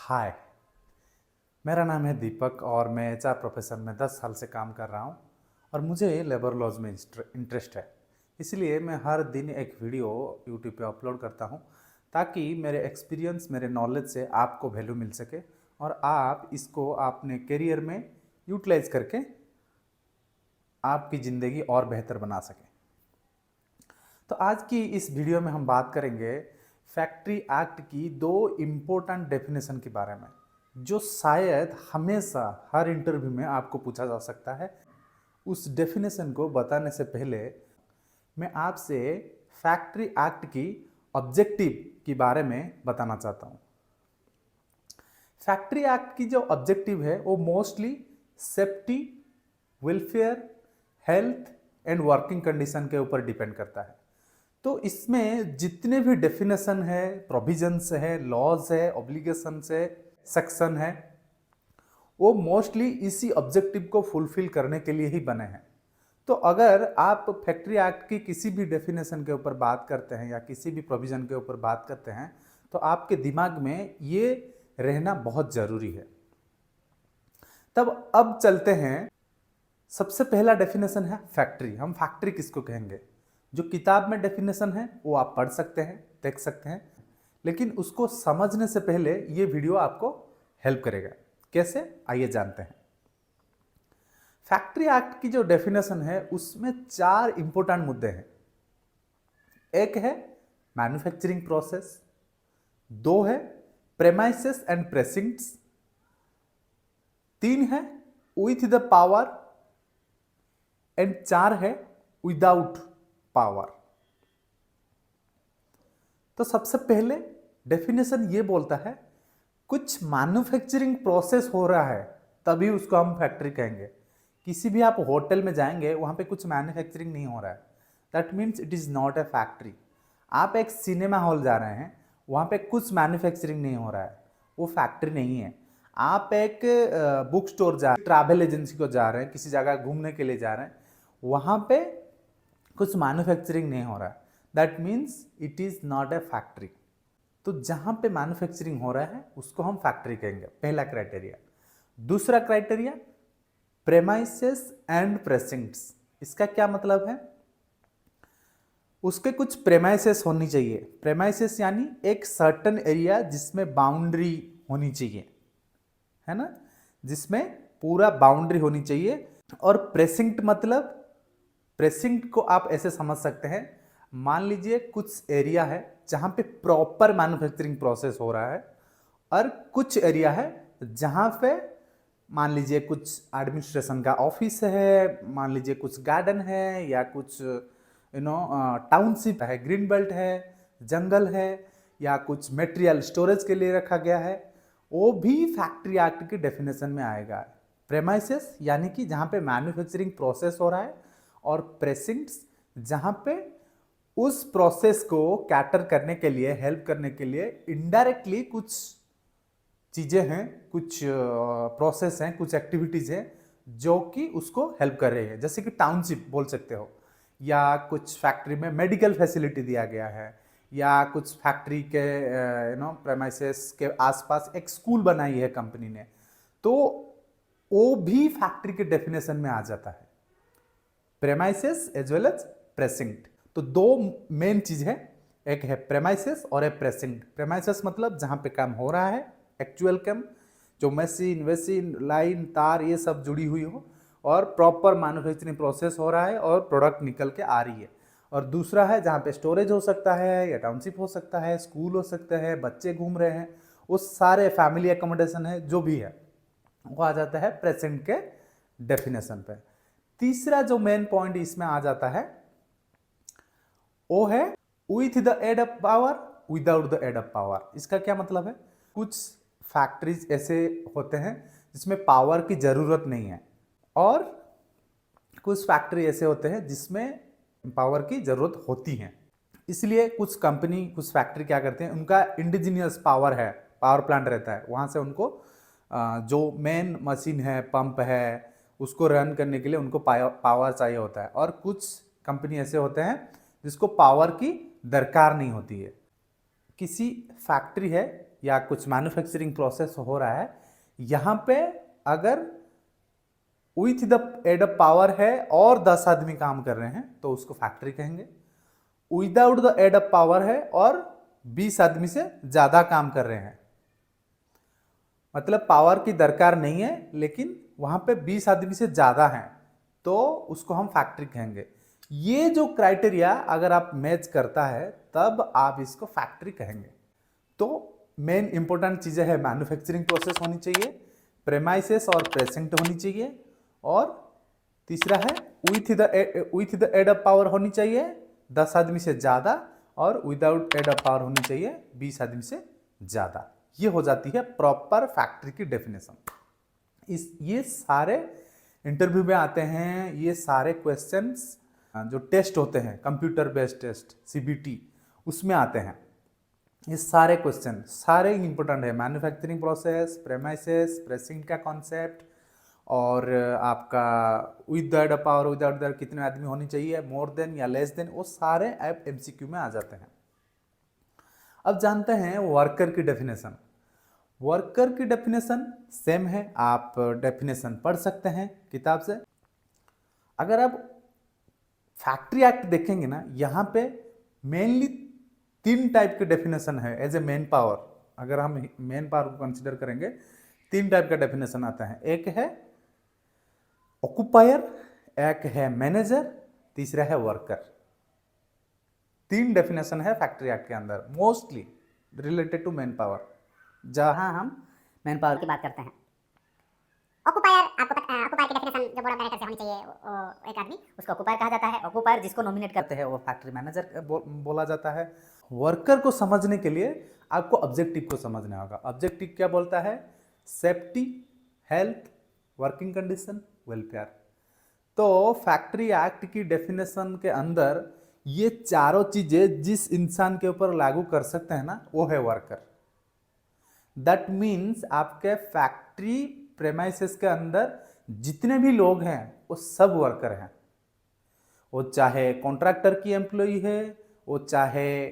हाय, मेरा नाम है दीपक और मैं एचआर प्रोफेशन में 10 साल से काम कर रहा हूँ और मुझे लेबर लॉज में इंटरेस्ट है। इसलिए मैं हर दिन एक वीडियो यूट्यूब पे अपलोड करता हूँ ताकि मेरे एक्सपीरियंस, मेरे नॉलेज से आपको वैल्यू मिल सके और आप इसको अपने करियर में यूटिलाइज करके आपकी ज़िंदगी और बेहतर बना सकें। तो आज की इस वीडियो में हम बात करेंगे फैक्ट्री एक्ट की दो इम्पोर्टेंट डेफिनेशन के बारे में, जो शायद हमेशा हर इंटरव्यू में आपको पूछा जा सकता है। उस डेफिनेशन को बताने से पहले मैं आपसे फैक्ट्री एक्ट की ऑब्जेक्टिव के बारे में बताना चाहता हूँ। फैक्ट्री एक्ट की जो ऑब्जेक्टिव है वो mostly safety, welfare, health and working condition के ऊपर डिपेंड करता है। तो इसमें जितने भी डेफिनेशन है, प्रोविजंस है, लॉज है, ऑब्लिगेशंस है, सेक्शन है, वो मोस्टली इसी ऑब्जेक्टिव को फुलफिल करने के लिए ही बने हैं। तो अगर आप फैक्ट्री एक्ट की किसी भी डेफिनेशन के ऊपर बात करते हैं या किसी भी प्रोविजन के ऊपर बात करते हैं तो आपके दिमाग में ये रहना बहुत ज़रूरी है। तब अब चलते हैं, सबसे पहला डेफिनेशन है फैक्ट्री। हम फैक्ट्री किसको कहेंगे? जो किताब में डेफिनेशन है वो आप पढ़ सकते हैं, देख सकते हैं, लेकिन उसको समझने से पहले ये वीडियो आपको हेल्प करेगा। कैसे, आइए जानते हैं। फैक्ट्री एक्ट की जो डेफिनेशन है उसमें 4 इंपॉर्टेंट मुद्दे हैं। एक है मैन्युफैक्चरिंग प्रोसेस, 2 है प्रेमाइसेस एंड प्रेसिंग्स, 3 है विथ द पावर एंड 4 है विदाउट पावर। तो सबसे पहले डेफिनेशन ये बोलता है कुछ मैन्युफैक्चरिंग प्रोसेस हो रहा है तभी उसको हम फैक्ट्री कहेंगे। किसी भी आप होटल में जाएंगे वहां पे कुछ मैन्युफैक्चरिंग नहीं हो रहा है, that means it is not a factory. आप एक सिनेमा हॉल जा रहे हैं, वहां पे कुछ मैन्युफैक्चरिंग नहीं हो रहा है, वो फैक्ट्री नहीं है। आप एक बुक स्टोर जा, ट्रैवल एजेंसी को जा रहे हैं, किसी जगह घूमने के लिए जा रहे हैं, वहां पे कुछ मैन्युफैक्चरिंग नहीं हो रहा है, that means it is not a factory. तो जहां पे मैन्युफैक्चरिंग हो रहा है उसको हम फैक्ट्री कहेंगे, पहला क्राइटेरिया। दूसरा क्राइटेरिया प्रेमाइसेस एंड प्रेसिंग्स। इसका क्या मतलब है? उसके कुछ प्रेमाइसेस होनी चाहिए। प्रेमाइसेस यानी एक सर्टन एरिया जिसमें बाउंड्री होनी चाहिए, है ना, जिसमें पूरा बाउंड्री होनी चाहिए। और प्रेसिंग मतलब, प्रेसिंग को आप ऐसे समझ सकते हैं, मान लीजिए कुछ एरिया है जहां पे प्रॉपर मैन्युफैक्चरिंग प्रोसेस हो रहा है और कुछ एरिया है जहां पे मान लीजिए कुछ एडमिनिस्ट्रेशन का ऑफिस है, मान लीजिए कुछ गार्डन है या कुछ टाउनशिप है, ग्रीन बेल्ट है, जंगल है, या कुछ मटेरियल स्टोरेज के लिए रखा गया है, वो भी फैक्ट्री एक्ट की डेफिनेशन में आएगा। प्रेमाइसेस यानी कि जहां पे मैन्युफैक्चरिंग प्रोसेस हो रहा है, और प्रेसिंग्स जहां पे उस प्रोसेस को कैटर करने के लिए, हेल्प करने के लिए इनडायरेक्टली कुछ चीजें हैं, कुछ प्रोसेस हैं, कुछ एक्टिविटीज हैं जो कि उसको हेल्प कर रही है। जैसे कि टाउनशिप बोल सकते हो, या कुछ फैक्ट्री में मेडिकल फैसिलिटी दिया गया है, या कुछ फैक्ट्री के प्रेमाइसेस के आसपास एक स्कूल बनाई है कंपनी ने, तो वो भी फैक्ट्री के डेफिनेशन में आ जाता है, premises as well as pressing. तो 2 मेन चीज है, एक है प्रेमाइसेस और एक प्रेसिंग। प्रेमाइसेस मतलब जहां पे काम हो रहा है, एक्चुअल काम, जो मशीन वेसिन लाइन तार ये सब जुड़ी हुई हो और प्रॉपर मैन्युफैक्चरिंग प्रोसेस हो रहा है और प्रोडक्ट निकल के आ रही है। और दूसरा है जहाँ पे स्टोरेज हो सकता है, या टाउनशिप हो सकता है, स्कूल हो सकता है, बच्चे घूम रहे हैं, वो सारे फैमिली एकोमोडेशन है, जो भी है वो आ जाता है प्रेजेंट के डेफिनेशन पे। तीसरा जो मेन पॉइंट इसमें आ जाता है वो है with the aid of power, without the aid of power. इसका क्या मतलब है? कुछ फैक्ट्रीज ऐसे होते हैं जिसमें पावर की जरूरत नहीं है, और कुछ फैक्ट्री ऐसे होते हैं जिसमें पावर की जरूरत होती है। इसलिए कुछ कंपनी, कुछ फैक्ट्री क्या करते हैं, उनका इंडिजीनियस पावर है, पावर प्लांट रहता है, वहां से उनको जो मेन मशीन है, पंप है, उसको रन करने के लिए उनको पावर चाहिए होता है। और कुछ कंपनी ऐसे होते हैं जिसको पावर की दरकार नहीं होती है। किसी फैक्ट्री है या कुछ मैन्युफैक्चरिंग प्रोसेस हो रहा है, यहाँ पे अगर with the aid of power है और 10 आदमी काम कर रहे हैं तो उसको फैक्ट्री कहेंगे। Without the aid of power है और 20 आदमी से ज्यादा काम कर रहे हैं, मतलब पावर की दरकार नहीं है लेकिन वहां पे 20 आदमी से ज्यादा हैं, तो उसको हम फैक्ट्री कहेंगे। ये जो क्राइटेरिया अगर आप मैच करता है तब आप इसको फैक्ट्री कहेंगे। तो मेन इंपॉर्टेंट चीजें है, मैन्युफैक्चरिंग प्रोसेस होनी चाहिए, प्रेमाइसेस और प्रेजेंट होनी चाहिए, और तीसरा है with the aid of power होनी चाहिए 10 आदमी से ज्यादा, और विदाउट एड ऑफ पावर होनी चाहिए 20 आदमी से ज्यादा। ये हो जाती है प्रॉपर फैक्ट्री की डेफिनेशन। ये सारे इंटरव्यू में आते हैं, ये सारे क्वेश्चंस जो टेस्ट होते हैं कंप्यूटर बेस्ड टेस्ट सीबीटी उसमें आते हैं। ये सारे क्वेश्चन सारे इंपॉर्टेंट है, मैन्युफैक्चरिंग प्रोसेस, प्रेमाइसेस, प्रेसिंग का कॉन्सेप्ट, और आपका with the power without the कितने आदमी होनी चाहिए, मोर देन या लेस देन, वो सारे ऐप एमसीक्यू में आ जाते हैं। अब जानते हैं वर्कर की डेफिनेशन। वर्कर की डेफिनेशन सेम है, आप डेफिनेशन पढ़ सकते हैं किताब से। अगर आप फैक्ट्री एक्ट देखेंगे ना, यहाँ पे मेनली 3 टाइप के डेफिनेशन है एज ए मैन पावर। अगर हम मैन पावर को कंसिडर करेंगे 3 टाइप का डेफिनेशन आता है। एक है ऑक्युपायर, एक है मैनेजर, तीसरा है वर्कर। 3 डेफिनेशन है फैक्ट्री एक्ट के अंदर, mostly related to man power. जहाँ हम मैन पावर की बात करते हैं, ऑक्युपायर ऑक्युपायर की डेफिनेशन जो बोर्ड ऑफ डायरेक्टर से होनी चाहिए, एक आदमी उसको ऑक्युपायर कहा जाता है। ऑक्युपायर जिसको नॉमिनेट करते हैं वो फैक्ट्री मैनेजर बोला जाता है। वर्कर को समझने के लिए आपको ऑब्जेक्टिव को समझना होगा। ऑब्जेक्टिव क्या बोलता है? Safety, health, working condition, welfare. तो फैक्ट्री एक्ट की डेफिनेशन के अंदर ये चारों चीजें जिस इंसान के ऊपर लागू कर सकते हैं ना, वो है वर्कर। दैट मीन्स आपके फैक्ट्री प्रेमाइसेस के अंदर जितने भी लोग हैं वो सब वर्कर हैं। वो चाहे कॉन्ट्रैक्टर की एम्प्लॉई है, वो चाहे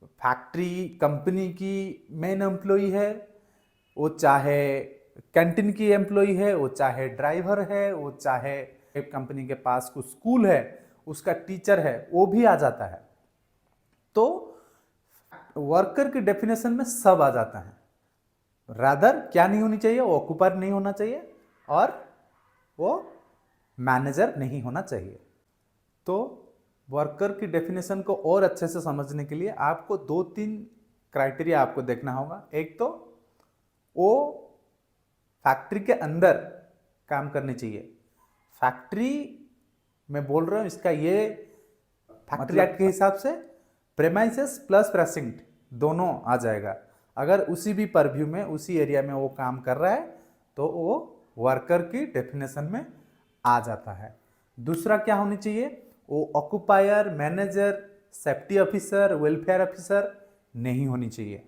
फैक्ट्री कंपनी की मेन एम्प्लॉई है, वो चाहे कैंटीन की एम्प्लॉई है, वो चाहे ड्राइवर है, वो चाहे कंपनी के पास कुछ स्कूल है उसका टीचर है, वो भी आ जाता है। तो वर्कर की डेफिनेशन में सब आ जाता है। रादर क्या नहीं होनी चाहिए? वो ऑक्युपायर नहीं होना चाहिए और वो मैनेजर नहीं होना चाहिए। तो वर्कर की डेफिनेशन को और अच्छे से समझने के लिए आपको 2-3 क्राइटेरिया आपको देखना होगा। एक तो वो फैक्ट्री के अंदर काम करनी चाहिए। फैक्ट्री मैं बोल रहा हूं, इसका ये फैक्ट्री एक्ट के हिसाब से प्रेमाइसेस प्लस प्रेसिंट दोनों आ जाएगा। अगर उसी भी परव्यू में उसी एरिया में वो काम कर रहा है तो वो वर्कर की डेफिनेशन में आ जाता है। दूसरा क्या होनी चाहिए? वो occupier, manager, safety officer, welfare officer नहीं होनी चाहिए।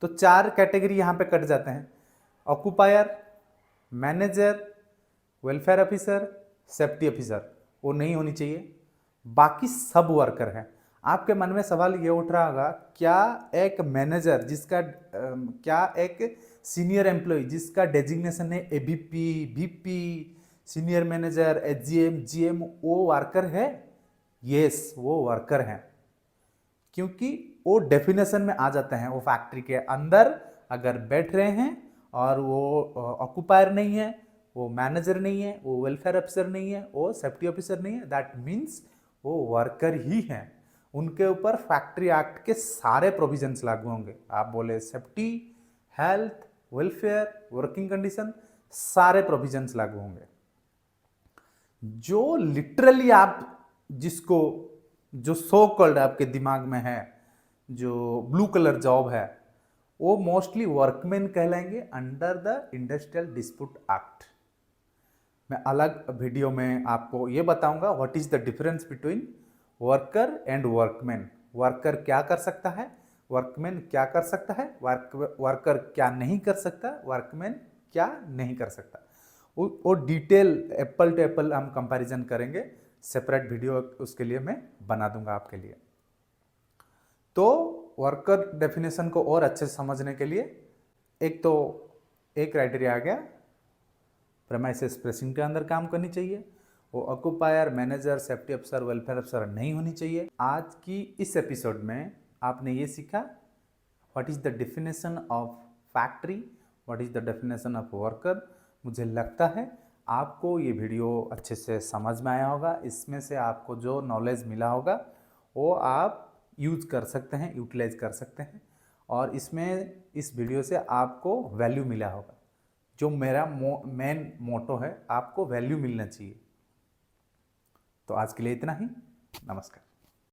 तो 4 कैटेगरी यहाँ पे कट जाते हैं। Occupier, manager, welfare officer, safety officer वो नहीं होनी चाहिए। बाकी सब वर्कर हैं। आपके मन में सवाल ये उठ रहा होगा, क्या एक मैनेजर जिसका क्या एक सीनियर एम्प्लॉय जिसका डेजिग्नेशन है ABP, VP, senior manager, HGM, GM, वो वर्कर है? यस, वो वर्कर हैं, क्योंकि वो डेफिनेशन में आ जाते हैं। वो फैक्ट्री के अंदर अगर बैठ रहे हैं और वो ऑक्युपायर नहीं है, वो मैनेजर नहीं है, वो वेलफेयर ऑफिसर नहीं है, वो सेफ्टी ऑफिसर नहीं है, दैट मीन्स वो वर्कर ही हैं। उनके ऊपर फैक्ट्री एक्ट के सारे प्रोविजंस लागू होंगे। आप बोले safety, health, welfare, working condition, सारे प्रोविजंस लागू होंगे। जो लिटरली आप जिसको जो सो कॉल्ड आपके दिमाग में है, जो ब्लू कलर जॉब है, वो मोस्टली वर्कमैन कहलाएंगे under the industrial dispute act. मैं अलग वीडियो में आपको ये बताऊंगा what is the difference between worker and workman. Worker क्या कर सकता है, वर्कमैन क्या कर सकता है, वर्कर क्या नहीं कर सकता, वर्कमैन क्या नहीं कर सकता। वो डिटेल एप्पल टू एप्पल हम कंपैरिजन करेंगे। सेपरेट वीडियो उसके लिए मैं बना दूंगा आपके लिए। तो वर्कर डेफिनेशन को और अच्छे से समझने के लिए एक क्राइटेरिया आ गया, प्रेमाइसेस प्रेसिंग के अंदर काम करनी चाहिए, वो ऑक्यूपायर, मैनेजर, सेफ्टी अफसर, वेलफेयर अफसर नहीं होनी चाहिए। आज की इस एपिसोड में आपने ये सीखा what is the definition of factory, what is the definition of worker. मुझे लगता है आपको ये वीडियो अच्छे से समझ में आया होगा। इसमें से आपको जो नॉलेज मिला होगा वो आप यूज़ कर सकते हैं, यूटिलाइज कर सकते हैं, और इसमें इस वीडियो से आपको वैल्यू मिला होगा। जो मेरा मेन मोटो है, आपको वैल्यू मिलना चाहिए। तो आज के लिए इतना ही। नमस्कार।